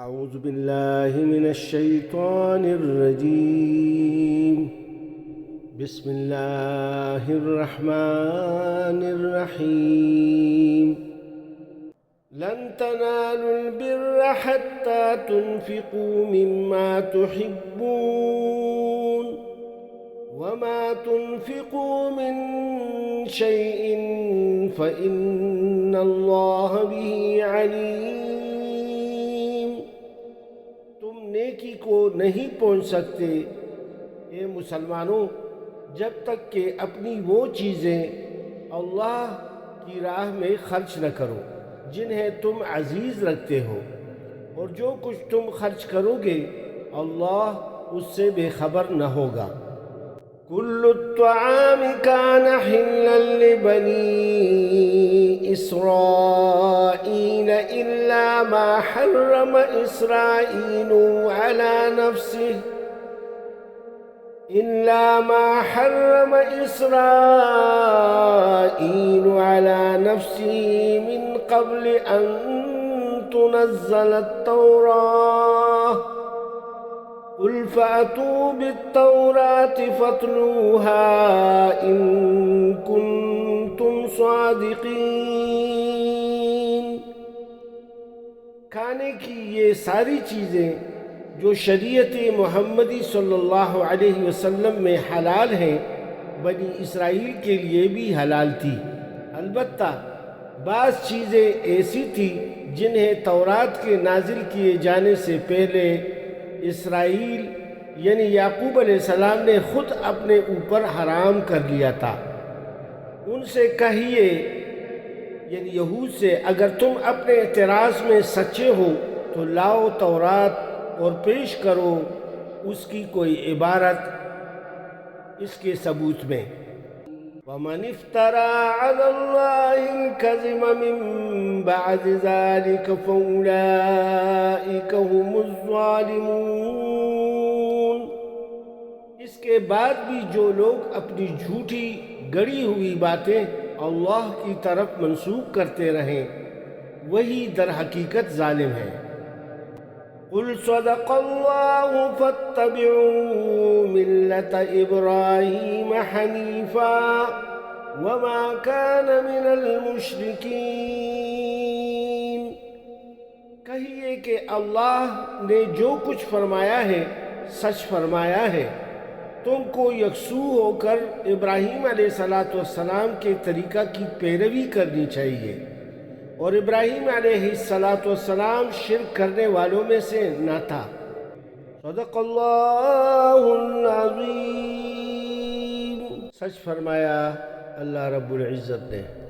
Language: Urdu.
أعوذ بالله من الشيطان الرجيم. بسم الله الرحمن الرحيم. لن تنالوا البر حتى تنفقوا مما تحبون وما تنفقوا من شيء فإن الله به عليم. تم نیکی کو نہیں پہنچ سکتے اے مسلمانوں جب تک کہ اپنی وہ چیزیں اللہ کی راہ میں خرچ نہ کرو جنہیں تم عزیز رکھتے ہو، اور جو کچھ تم خرچ کرو گے اللہ اس سے بے خبر نہ ہوگا۔ كل الطعام كان حلا لبني إسرائيل إلا ما حرم إسرائيل على نفسه من قبل أن تنزل التوراة. قل فأتوا بالتوراة فاتلوها إن كنتم صادقين. کھانے کی یہ ساری چیزیں جو شریعت محمدی صلی اللہ علیہ وسلم میں حلال ہیں بنی اسرائیل کے لیے بھی حلال تھی، البتہ بعض چیزیں ایسی تھیں جنہیں تورات کے نازل کیے جانے سے پہلے اسرائیل یعنی یعقوب علیہ السلام نے خود اپنے اوپر حرام کر لیا تھا۔ ان سے کہیے یعنی یہود سے، اگر تم اپنے اعتراض میں سچے ہو تو لاؤ تورات اور پیش کرو اس کی کوئی عبارت اس کے ثبوت میں۔ وَمَنِ افْتَرَى عَلَى اللَّهِ الْكَذِبَ مِن بَعْدِ ذَلِكَ فَأُولَئِكَ هُمُ الظَّالِمُونَ۔ اس کے بعد بھی جو لوگ اپنی جھوٹی گڑی ہوئی باتیں اللہ کی طرف منسوب کرتے رہیں وہی در حقیقت ظالم ہیں۔ قل صدق اللہ فاتبعوا ملت ابراہیم حنیفا وما کان من المشرکین۔ کہیے کہ اللہ نے جو کچھ فرمایا ہے سچ فرمایا ہے، تم کو یکسو ہو کر ابراہیم علیہ السلام کے طریقہ کی پیروی کرنی چاہیے، اور ابراہیم علیہ السلام شرک کرنے والوں میں سے نہ تھا۔ صدق اللہ العظیم۔ سچ فرمایا اللہ رب العزت نے۔